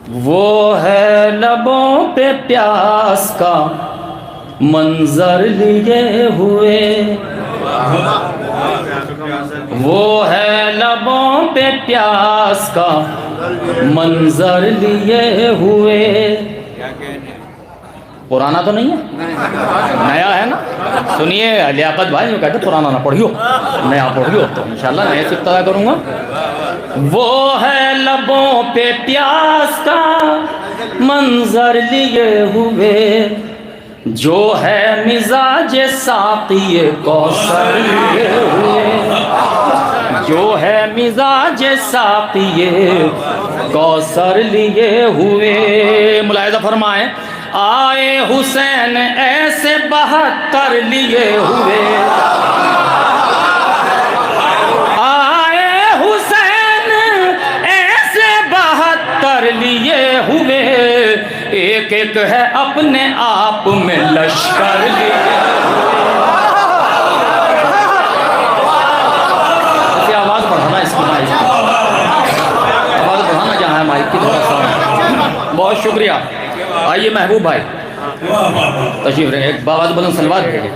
वो है लबों पे प्यास का मंजर लिए हुए, वो है लबों पे प्यास का मंजर लिए हुए। पुराना तो नहीं है, नया है ना। सुनिए लियाकत भाई, जो कहते पुराना ना पढ़ियो, नया पढ़ियो, तो इंशाल्लाह नए से इब्तिदा करूँगा। वो है लबों पे प्यास का मंजर लिए हुए, जो है मिजाज साक़ी कौसर लिए हुए, जो है मिजाज साक़ी कौसर लिए हुए। मुलाहिज़ा फरमाएं, आए हुसैन ऐसे 72 लिए हुए, आए हुसैन ऐसे 72 लिए हुए, एक एक है अपने आप में लश्कर लिए हुए। आवाज बढ़ाना, इसकी माइक आवाज बढ़ाना जहाँ है माइक की थोड़ा सा। बहुत शुक्रिया। आइए महबूब भाई तशरीफ रहे, एक बात बुलंद सलवात भेजिए।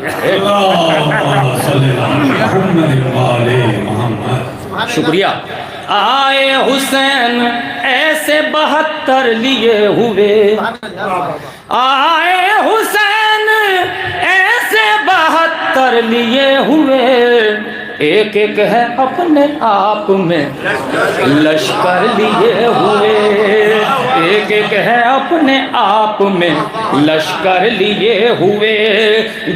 शुक्रिया। आए हुसैन ऐसे 72 लिए हुए, आए हुसैन ऐसे 72 लिए हुए, एक एक है अपने आप में लश्कर लिए हुए, एक एक है अपने आप में लश्कर लिए हुए।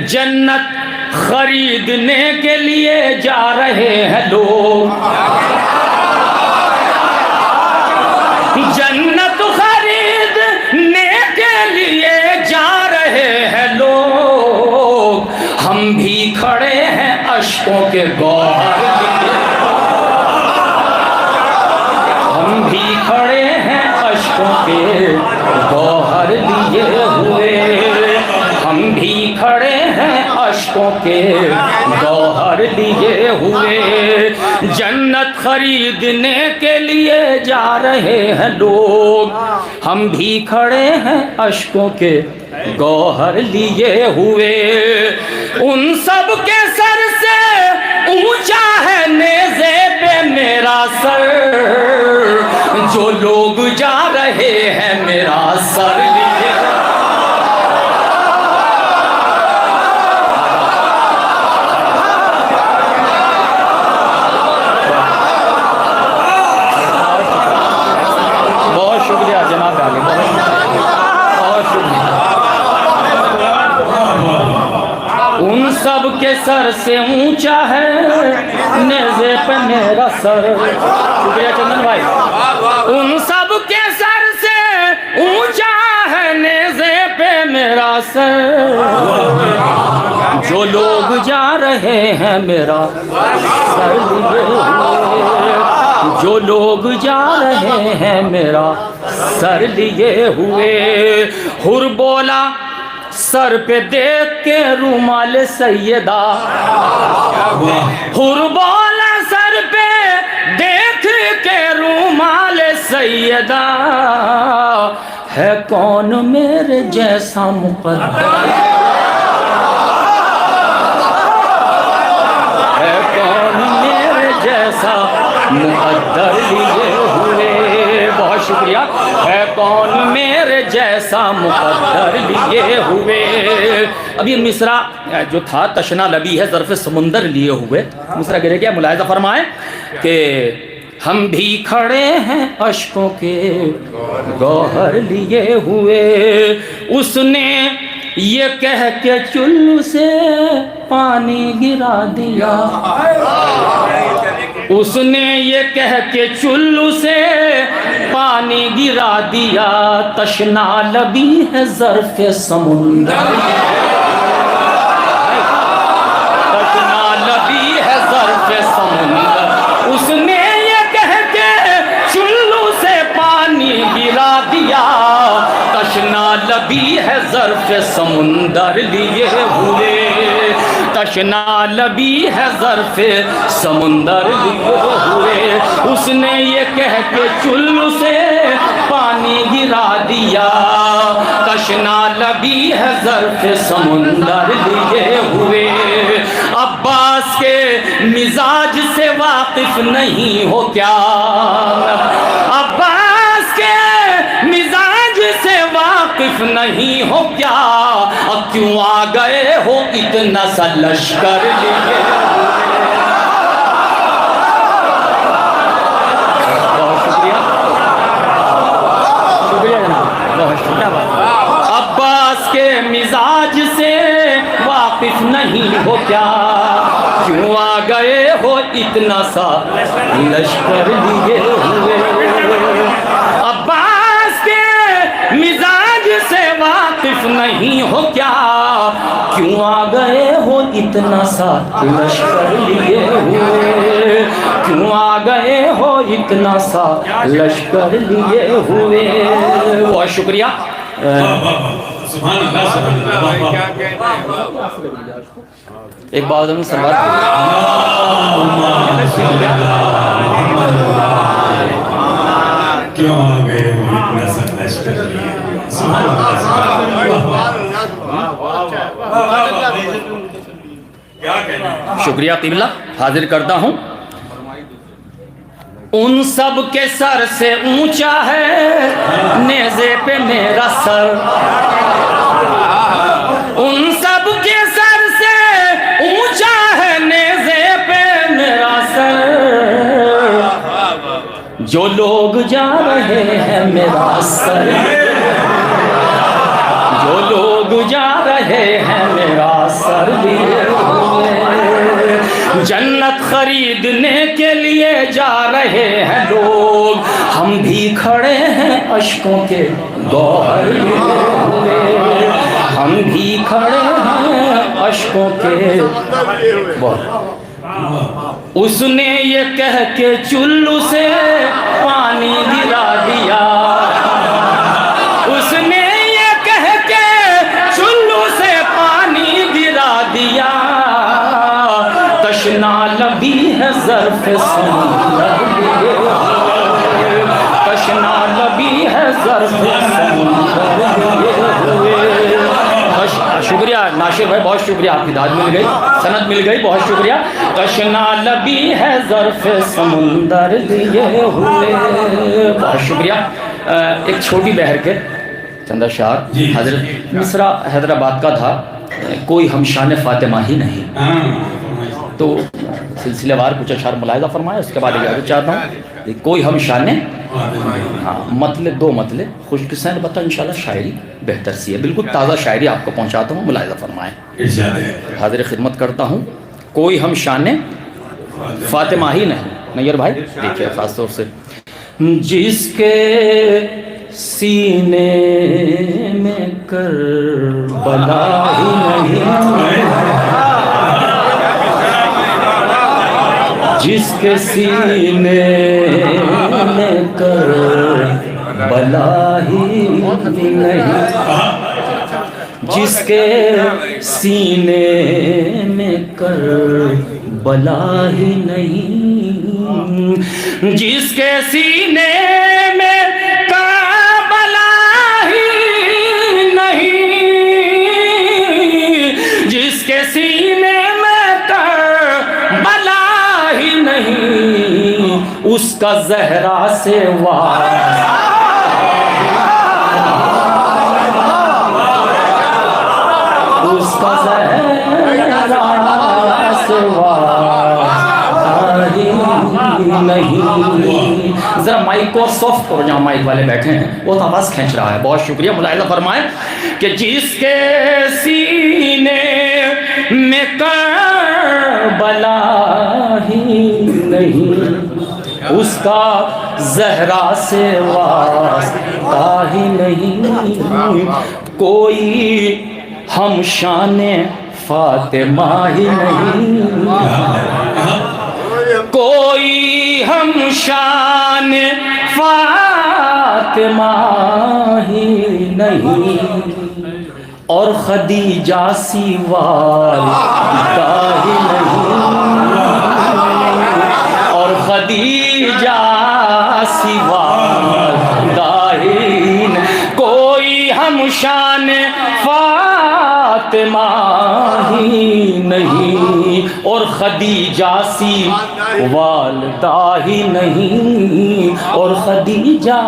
जन्नत खरीदने के लिए जा रहे हैं लोग, जन्नत खरीदने के लिए जा रहे हैं लोग, हम भी खड़े हैं अश्कों के गौहर लिए, हम भी खड़े हैं अश्कों के गौहर लिए हुए, हम भी खड़े हैं अश्कों के गौहर लिए हुए। जन्नत खरीदने के लिए जा रहे हैं लोग, हम भी खड़े हैं अश्कों के गौहर लिए हुए। उन सब के सर से ऊंचा है नेज़े पे मेरा सर, जो लोग जा रहे हैं मेरा सर लिए। बहुत शुक्रिया जनाब आगे, बहुत शुक्रिया। उन सब के सर से ऊंचा है नेज़े पे मेरा सर। शुक्रिया चंदन भाई। उन सब के सर से ऊंचा है नेज़े पे मेरा सर, जो लोग जा रहे हैं मेरा सर लिए हुए, जो लोग जा रहे हैं मेरा सर लिए हुए। हुर बोला सर पे देख के रुमाल सैयदा, हुर बोला सर पे देख के रुमाल सैयदा, है कौन मेरे जैसा मुक़द्दर, है कौन मेरे जैसा मुक़द्दर लिए हुए। बहुत शुक्रिया। है कौन मेरे जैसा मुक़द्दर लिए हुए। अब ये मिसरा जो था तशना लबी है ज़र्फ़ समुंदर लिए हुए। मिसरा गिरे क्या, मुलाहिज़ा फरमाएं कि हम भी खड़े हैं अश्कों के गौहर लिए हुए। उसने ये कह के चुल्लू से पानी गिरा दिया, उसने ये कह के चुल्लू से पानी गिरा दिया, तशना लबी है ज़र्फ़ समुंदर, तशना लबी है ज़र्फ़ समुंदर। उसने ये कह के चुल्लू से पानी गिरा दिया, तशना लबी है ज़र्फ़ समुंदर लिए हुए, तशना लबी है ज़र्फ़ समुंदर लिए हुए। उसने ये कह के चुल्लू से पानी गिरा तशना लबी है ज़र्फ़ समुंदर लिए हुए। अब्बास के मिजाज से वाकिफ नहीं हो क्या? अब्बास के मिजाज से वाकिफ नहीं हो क्या? अब क्यों आ गए हो इतना सा लश्कर लिए? बहुत शुक्रिया, शुक्रिया जनाब, बहुत शुक्रिया। अब्बास के मिजाज से वाकिफ नहीं हो क्या? क्यों आ गए हो इतना सा लश्कर लिए हुए? अब्बास के मिजाज से वाकिफ नहीं हो क्या? क्यों आ गए हो इतना सा लश्कर लिए हुए? क्यों आ गए हो इतना सा लश्कर लिए हुए? बहुत शुक्रिया। एक बात हम सलवार क्यों आ गए हो इतना सा लश्कर लिए? शुक्रिया क़िबला। हाजिर करता हूँ। उन सब के सर से ऊंचा है नेज़े पे मेरा सर। उन सब के सर से ऊंचा है नेज़े पे मेरा सर। जो लोग जा रहे हैं मेरा सर, जो लोग जा रहे हैं मेरा सर लिए हुए। जन्नत खरीदने के लिए जा रहे हैं लोग, हम भी खड़े हैं अश्कों के गौहर लिए हुए। हम भी खड़े हैं अश्कों के। उसने ये कह के चुल्लू से पानी गिरा दिया। उसने ये कह के चुल्लू से पानी गिरा दिया। तशना लबी है ज़र्फ़ समुंदर लिए हुए। तशना लबी है ज़र्फ़ समुंदर लिए हुए। शुक्रिया नासिर भाई, बहुत शुक्रिया, आपकी दाद मिल गई, सनद मिल गई, बहुत शुक्रिया। तशना लबी है ज़र्फ़ समुंदर लिए हुए। बहुत शुक्रिया। एक छोटी बहर के चंदा शार हजरत मिसरा हैदराबाद का था, कोई हमशान फ़ातिमा ही नहीं। तो सिलसिलेवार कुछ अशार मुलाहिज़ा फरमाया, उसके बाद इजाज़त चाहता हूँ। कोई हमशान, हाँ मतले दो मतले खुशकिस्मत बता इंशाल्लाह शायरी बेहतर सी है, बिल्कुल ताज़ा शायरी आपको पहुँचाता हूँ, मुलाहिज़ा फरमाएँ। हाजिर खिदमत करता हूँ। कोई हम शान फ़ातिमा ही नहीं। नैयर भाई देखिए ख़ास तौर से। जिसके सीने में करबला ही नहीं, जिसके सीने में करबला ही नहीं, जिसके सीने में करबला ही नहीं, जिसके सीने में करबला ही नहीं, जिसके सीने में करबला ही नहीं, उसका ज़हरा से उसका ज़हरा से नहीं। जरा माइक को सॉफ्ट करो, जहाँ माइक वाले बैठे हैं वो तो आवाज़ खींच रहा है। बहुत शुक्रिया। मुलाहिज़ा फरमाए कि जिसके सीने में करबला ही नहीं, उसका ज़हरा से वास्ता ही नहीं। कोई हम शाने फ़ातिमा ही नहीं, कोई हम शान फ़ातिमा ही नहीं, और खदीजा सी वालिदा ही नहीं, और खदीजा सी वालिदा ही नहीं। कोई हम शान फातिमा ही नहीं और खदीजा सी वालदा ही नहीं और खदीजा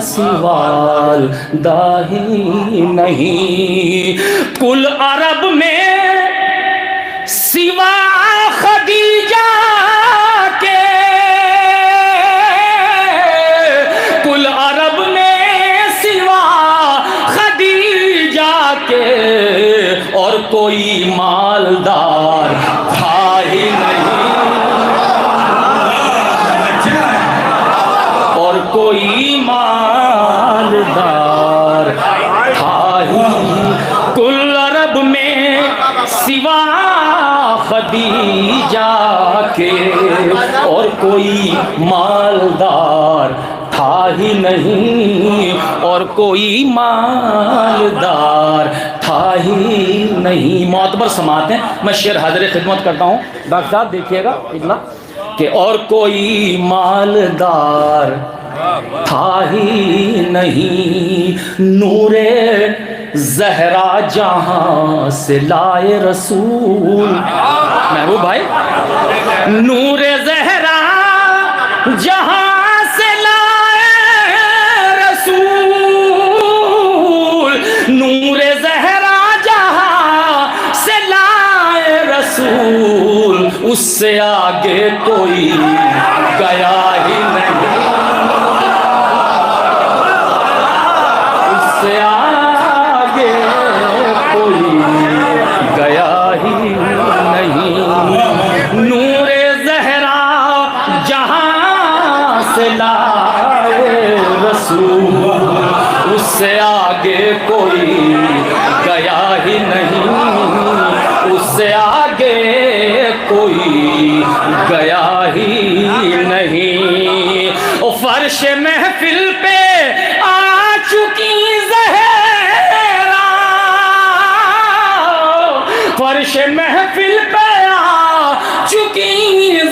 सी वालदा ही नहीं। कुल अरब में सिवा खदीजा के, कुल अरब में सिवा खदीजा के और कोई मालदार था ही नहीं और कोई मालदार था ही। कुल अरब में सिवा खदीजा के और कोई मालदार था ही नहीं और कोई मालदार था ही नहीं। मोतबर समात हैं, मैं शेर हाज़िर खिदमत करता हूँ। डॉक्टर साहब देखिएगा इतना कि और कोई मालदार था ही नहीं। नूरे ज़हरा जहां से लाए रसूल, महबूब भाई, नूरे ज़हरा जहां से लाए रसूल, नूरे ज़हरा जहां से लाए रसूल, उससे आगे कोई गया ही नहीं, उससे आगे कोई गया ही नहीं। नूरे ज़हरा जहां से लाए रसूल, उससे आगे कोई गया ही नहीं, उससे आगे कोई गया ही नहीं। ओ फर्श महफिल पे आ चुकी ज़हरा, फर्श महफिल पे आ चुकी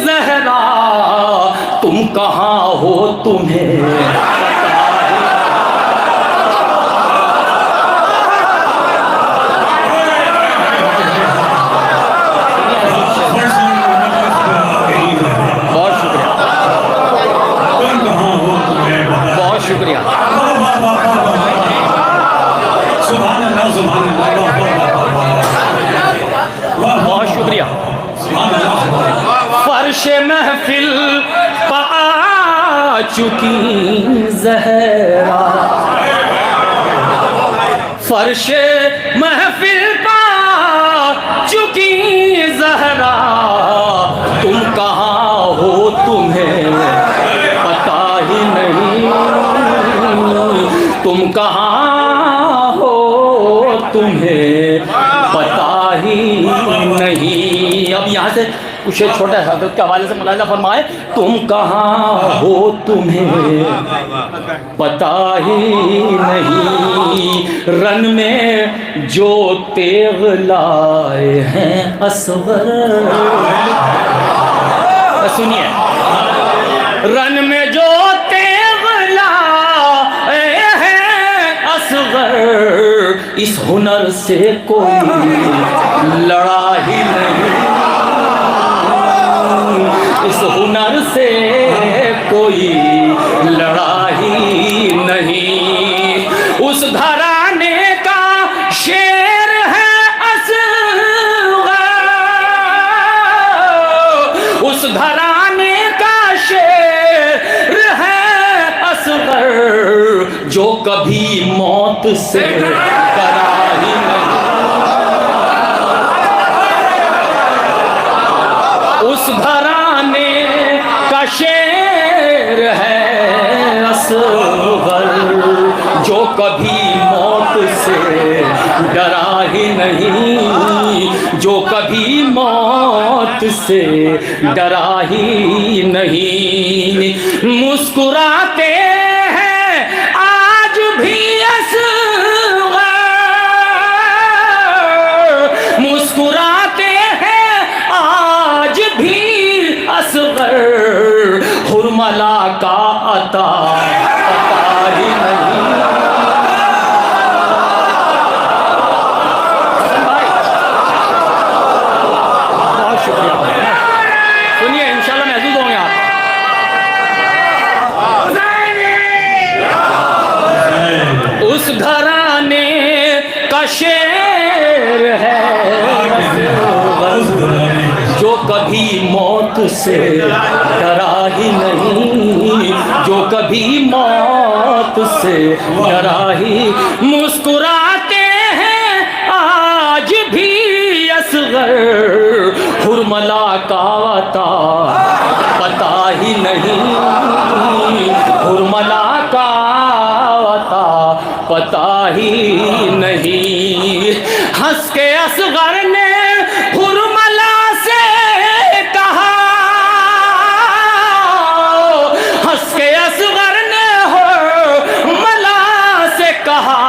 ज़हरा, तुम कहाँ हो तुम्हें शुक्रिया। बहुत शुक्रिया। फर्श महफिल पा चुकी ज़हरा, फर्श महफिल पा चुकी ज़हरा, तुम कहाँ हो तुम्हें पता ही नहीं, तुम कहाँ हो तुम्हें पता ही नहीं। अब यहाँ से कुछ छोटा हज़रत के हवाले से मुलाहिज़ा फरमाए, तुम कहाँ हो तुम्हें पता ही नहीं। रन में जो तेग लाए हैं असगर, सुनिए, रन में जो तेग लाए हैं असगर, इस हुनर से कोई लड़ा ही नहीं, इस हुनर से कोई लड़ा ही नहीं। उस घराने का शेर है असगर, उस घराने का शेर है असगर, जो कभी मौत से डरा ही नहीं, उस घराने का शेर है असगर, जो कभी मौत से डरा ही नहीं, जो कभी मौत से डरा ही नहीं। मुस्कुराते हैं आज भी असगर, मुस्कुराते हैं आज भी असगर, हुरमला का अता पता ही नहीं। से डरा ही नहीं, जो कभी मौत से डरा ही। मुस्कुराते हैं आज भी असगर, हुरमला का अता पता ही नहीं, हुरमला का अता पता ही नहीं। हंस के असगर ने हुरमला से कहा, हंस के असगर ने हुरमला से कहा,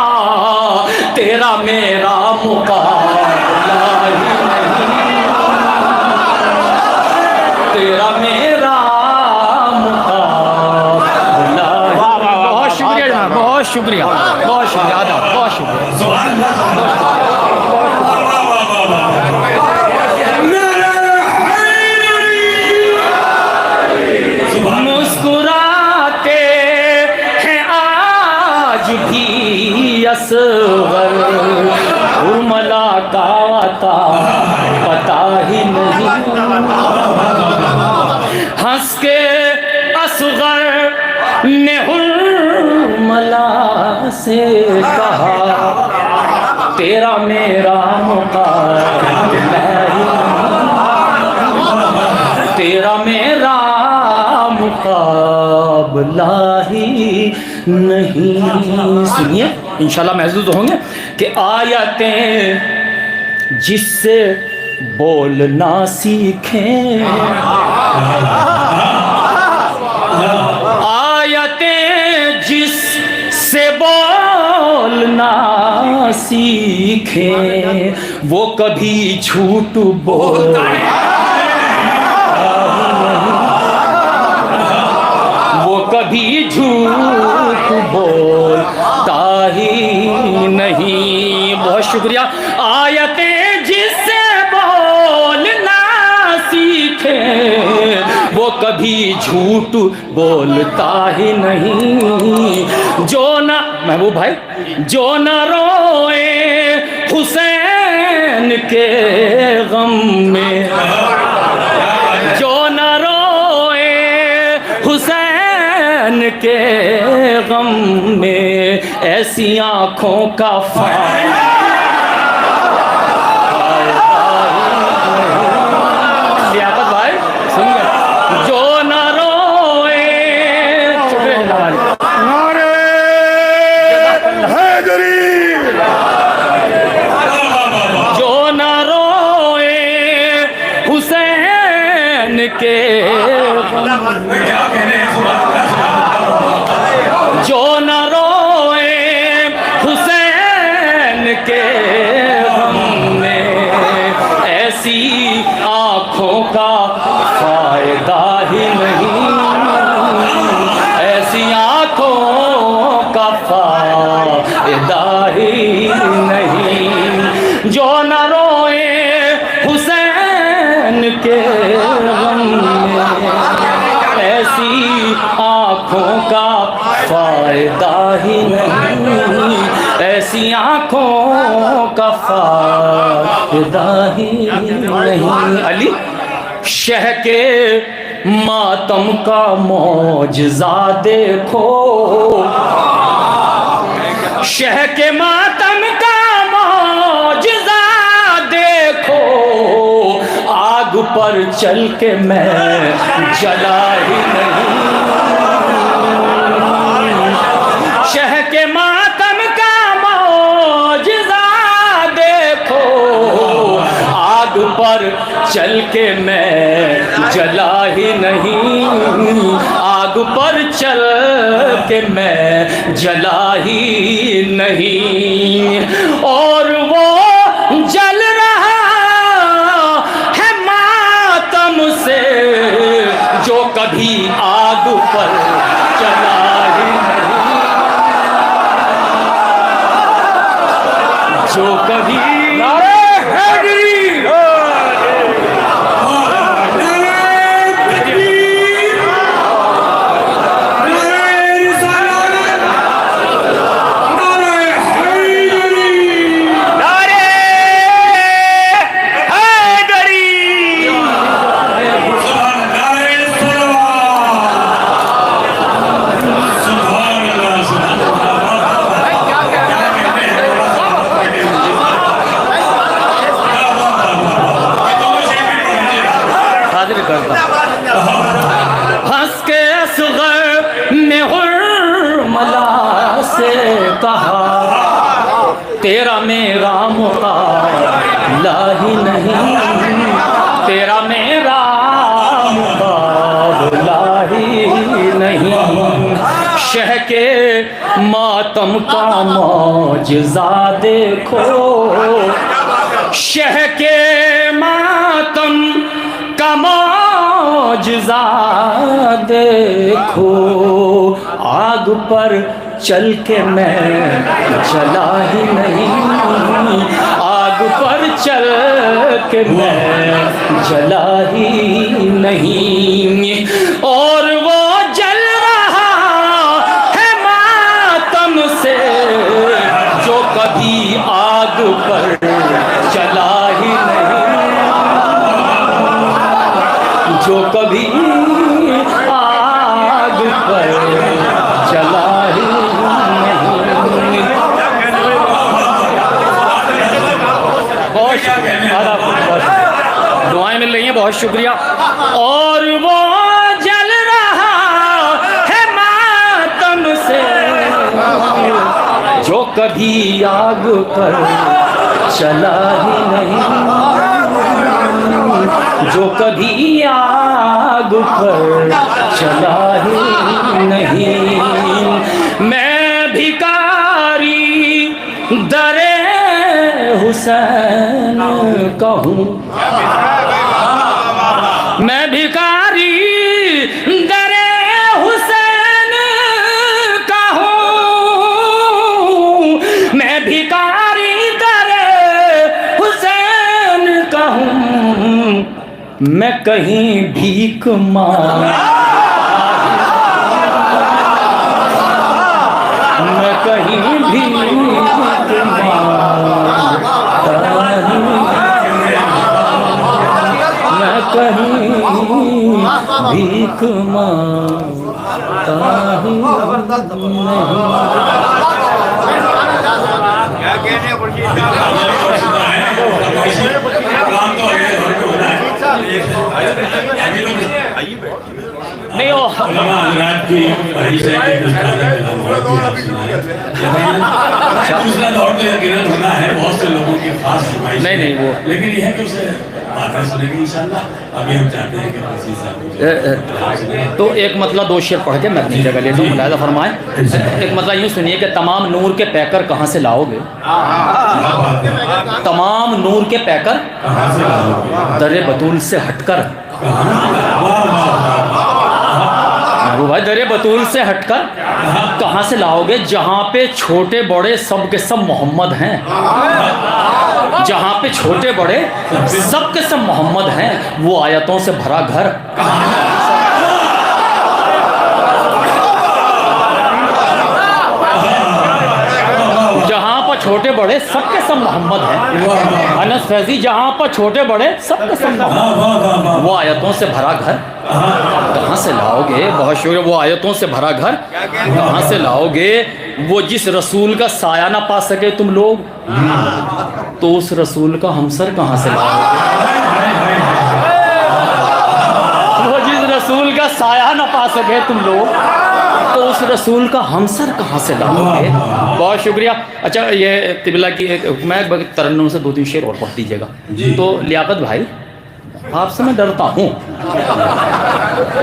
तेरा मेरा मुकाबला ही नहीं, तेरा मेरा मुकाबला। बहुत शुक्रिया जनाब, बहुत शुक्रिया, बहुत शुक्रिया, आदाब, बहुत शुक्रिया। मुस्कुराते हैं आज भी असगर, हुरमला का अता पता ही नहीं। हंस के असगर ने हुरमला से कहा, तेरा मेरा मुकाबला ही नहीं, तेरा मेरा मुकाबला ही नहीं। सुनिए, इंशाल्लाह महसूस होंगे कि आयतें जिससे बोलना सीखें, आयतें जिससे बोलना सीखें, वो कभी झूठ कभी झूठ बोलता ही नहीं। बहुत शुक्रिया। आयतें जिससे बोलना सीखे, वो कभी झूठ बोलता ही नहीं। जो ना महबूब भाई, जो न रोए हुसैन के गम में, जो न रोए हुसैन के गम में, ऐसी आँखों का फायदा लियाकत भाई सुन गए। जो न रोए, नारे हैदरी, जो न रोए हुसैन के जो न रोए हुसैन के गम में, ऐसी आँखों का फायदा ही नहीं, ऐसी आँखों का फायदा ही नहीं। जो न रोए हुसैन के गम में, ऐसी आँखों का फायदा ही नहीं, ऐसी आँखों का फायदा ही नहीं। अली शह के मातम का मौजज़ा देखो, शह के मातम का मौजज़ा देखो, आग पर चल के मैं जला ही नहीं। शह के मातम का मौजज़ा देखो, आग पर चल के मैं जला ही नहीं, आग पर चल के मैं जला ही नहीं। और वो जल रहा है मातम से, जो कभी आग पर चला ही नहीं, जो कभी कहा तेरा मेरा मुकाबला ही नहीं, तेरा मेरा मुकाबला ही नहीं। शह के मातम का मौजज़ा देखो, शह के मातम का मौजज़ा देखो। आग पर चल के मैं जला ही नहीं, आग पर चल के मैं जला ही नहीं। और वो जल रहा है मातम से जो कभी आग पर चला ही नहीं, जो कभी आग पर चला ही नहीं। बहुत शुक्रिया, दुआएं मिल रही हैं, बहुत शुक्रिया। और वो जल रहा है मातम से जो कभी आग पर चला ही नहीं, जो कभी आग पर चला ही नहीं। मैं भिखारी दरे हुसैन कहूँ, मैं भिखारी दरे हुसैन कहूँ, मैं भिखारी दरे हुसैन कहूँ। मैं कहीं भीख मांग, मैं कहीं भीख मांगता हूँ, मैं कहीं भीख मांगता हूँ नहीं हो बहुत से लोगों के पास नहीं वो लेकिन यह है कि उसे बातें सुनेंगे इंशाल्लाह। अभी हम चाहते हैं कि किसी साहब तो एक मतलब दो शेर पढ़ के मैं अपनी जगह लेता हूँ, मुलाहिज़ा फरमाएं। एक मतलब यूँ सुनिए कि तमाम नूर के पैकर कहाँ से लाओगे, तमाम नूर के पैकर दरे बतूल से हटकर, वो भाई दरे बतूल से हटकर कहाँ से लाओगे, जहाँ पे छोटे बड़े सब के सब मोहम्मद हैं, जहाँ पे छोटे बड़े सब के सब मोहम्मद हैं, वो आयतों से भरा घर। जहाँ पर छोटे बड़े सब के सब मोहम्मद हैं, अनस फैजी, जहाँ पर छोटे बड़े सब के सब मोहम्मद, वो आयतों से भरा घर कहाँ से लाओगे। बहुत शुक्रिया। वो आयतों से भरा घर कहाँ से लाओगे, वो जिस रसूल का साया ना पा सके तुम लोग, तो उस रसूल का हमसर कहाँ से लाओगे। वो जिस रसूल का साया ना पा सके तुम लोग, तो उस रसूल का हमसर कहाँ से लाओगे। बहुत शुक्रिया। अच्छा, ये तिबला की एक मैं तरन्नुम से दो तीन शेर और पढ़ दीजिएगा। तो लियाकत भाई, आपसे मैं डरता हूँ,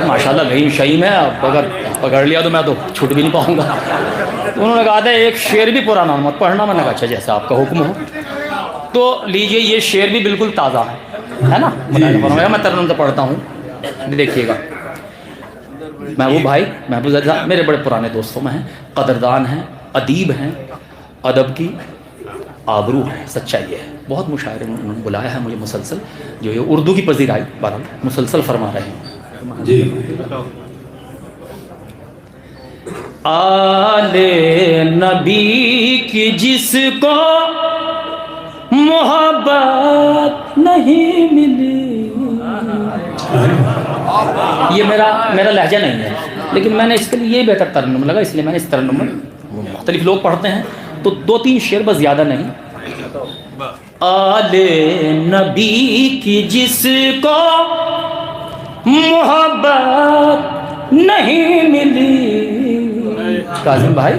माशाल्लाह लहीम शहीम है, आप अगर पकड़ लिया तो मैं तो छूट भी नहीं पाऊँगा। तो उन्होंने कहा था एक शेर भी पुराना मत पढ़ना। मैंने कहा अच्छा जैसा आपका हुक्म हो। तो लीजिए, ये शेर भी बिल्कुल ताज़ा है ना, मैं तरन्नुम से पढ़ता हूँ, देखिएगा। महबूब भाई, महबूब साहब मेरे बड़े पुराने दोस्तों में हैं, कदरदान हैं, अदीब हैं, अदब की आबरू है, सच्चाई है। बहुत मुशायरे उन्होंने बुलाया है मुझे मुसलसल, जो ये उर्दू की पजीराई बहरहाल मुसलसल फरमा रहे हैं जी। आले नबी की जिसको मोहब्बत नहीं मिली, ये मेरा लहजा नहीं है, लेकिन मैंने इसके लिए ये बेहतर तरन्नुम लगा, इसलिए मैंने इस तरन्नुम में, मुख्तलिफ लोग पढ़ते हैं तो दो तीन शेर बस, ज़्यादा नहीं। आले नबी की जिसको मोहब्बत नहीं मिली, काजिम भाई,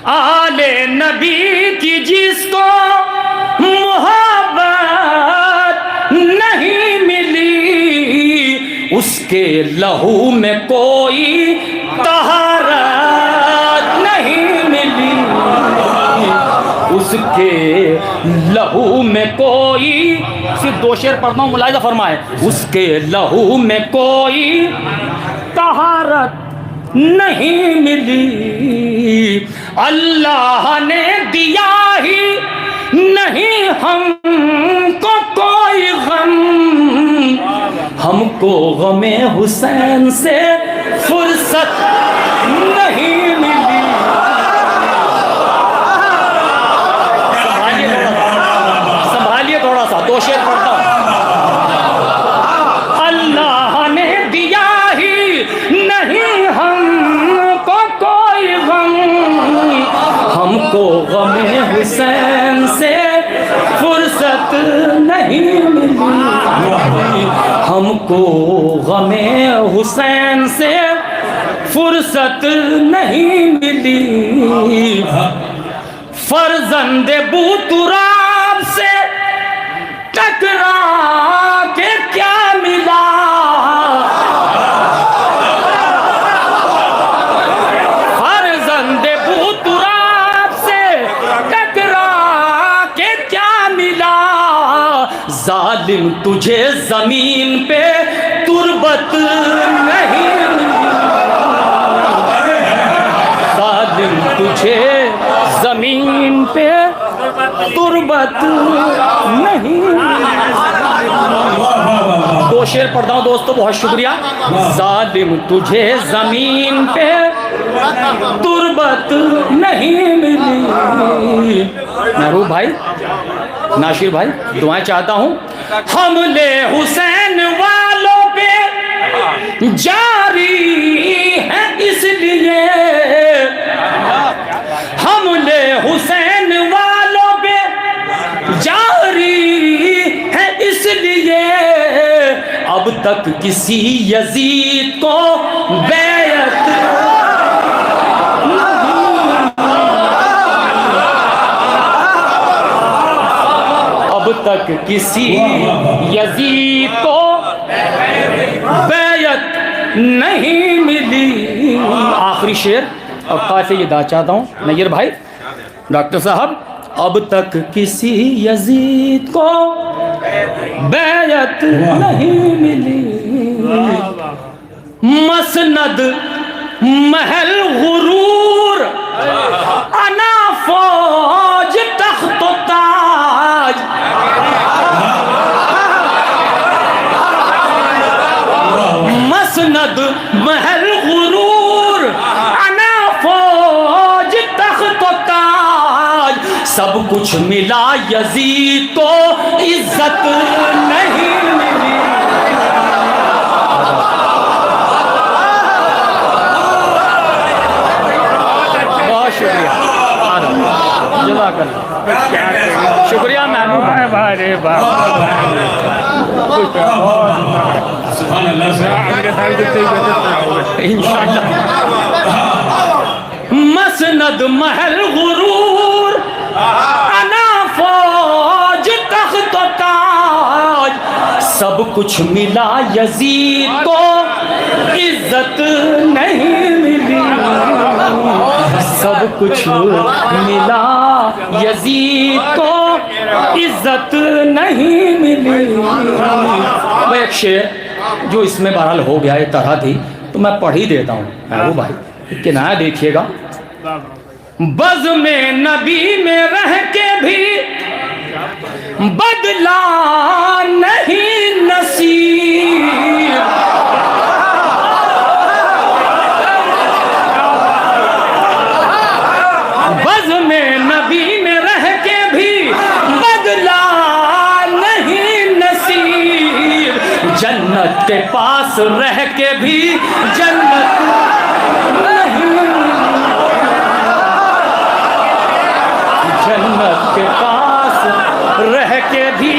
आले नबी की जिसको मोहब्बत नहीं मिली, उसके लहू में कोई तहारत नहीं मिली, उसके लहू में कोई, सिर्फ दो शेर पढ़ता हूँ मुलाहिजा फरमाए, उसके लहू में कोई तहारत नहीं मिली, अल्लाह ने दिया ही नहीं हमको कोई गम, हमको गमे हुसैन से फुर्सत नहीं मिली। संभालिए थोड़ा सा, दो शेर पढ़ता हूँ। अल्लाह ने दिया ही नहीं हमको कोई गम, हमको गमे हुसैन से फुर्सत नहीं मिली, हमको गमे हुसैन से फुर्सत नहीं मिली। फर्जंदे बूतुराब से टकरा के क्या मिला, फर्जंदे बूतुराब से टकरा के क्या मिला, जालिम तुझे जमीन पे तुरबत नहीं मिली, जालिम तुझे जमीन पे तुरबत नहीं। दो शेर पढ़ता हूँ दोस्तों, बहुत शुक्रिया। जालिम तुझे जमीन पे तुरबत नहीं मिली। महबूब भाई, नाशिर भाई, दुआएं चाहता हूँ। हमले हुसैन वालों पे जारी है इसलिए, हमले हुसैन वालों पे जारी है इसलिए, अब तक किसी यजीद को बैत अब तक किसी यजीद को बैत नहीं मिली। आखिरी शेर और काफी ये दा चाहता हूँ नैयर भाई, डॉक्टर साहब, अब तक किसी यजीद को बैत नहीं मिली, मसनद महल गुरूर अना फौज तख्त ताज, मसनद महल गुरूर अना फौज तख्त ताज, सब कुछ मिला यजीद को इज्जत नहीं मिली। बहुत शुक्रिया, शुक्रिया महबूब भाई। इंशाअल्लाह मसनद महल गुरूर अना फौज तख्त ताज, सब कुछ मिला यजीद को इज्जत नहीं मिली, सब कुछ मिला यजीद को इज्जत नहीं मिली। वो एक शेर जो इसमें बहरहाल हो गया, एक तरह थी तो मैं पढ़ ही देता हूँ महबूब भाई, किनाया देखिएगा। बज़ में नबी में रह के भी बदला नहीं नसीब, बज़ में नबी में रह के भी बदला नहीं नसीब, जन्नत के पास रह के भी जन्नत नहीं, जन्नत के पास रह के भी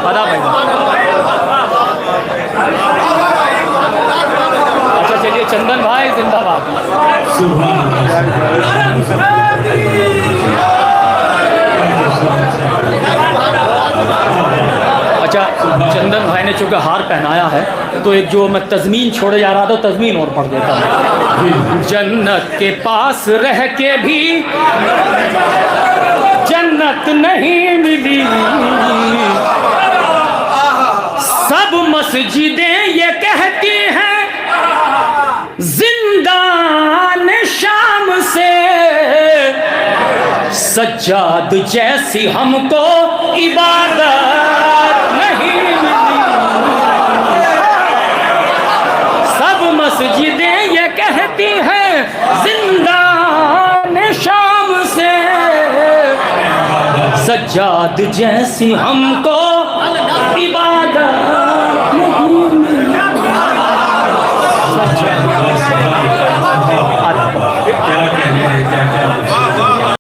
अदा भाई चंदन भाई जिंदाबाद। अच्छा, चंदन भाई ने चूँकि हार पहनाया है तो एक जो मैं तज़मीन छोड़े जा रहा था तज़मीन और पढ़ देता हूँ। जन्नत के पास रह के भी जन्नत नहीं मिली, सब मस्जिदें ये कहती हैं जिंदान शाम से, सज्जाद जैसी हमको इबादत नहीं मिली। सब मस्जिदें ये कहती हैं जिंदान शाम से, सज्जाद जैसी हमको इबादत नहीं मिली।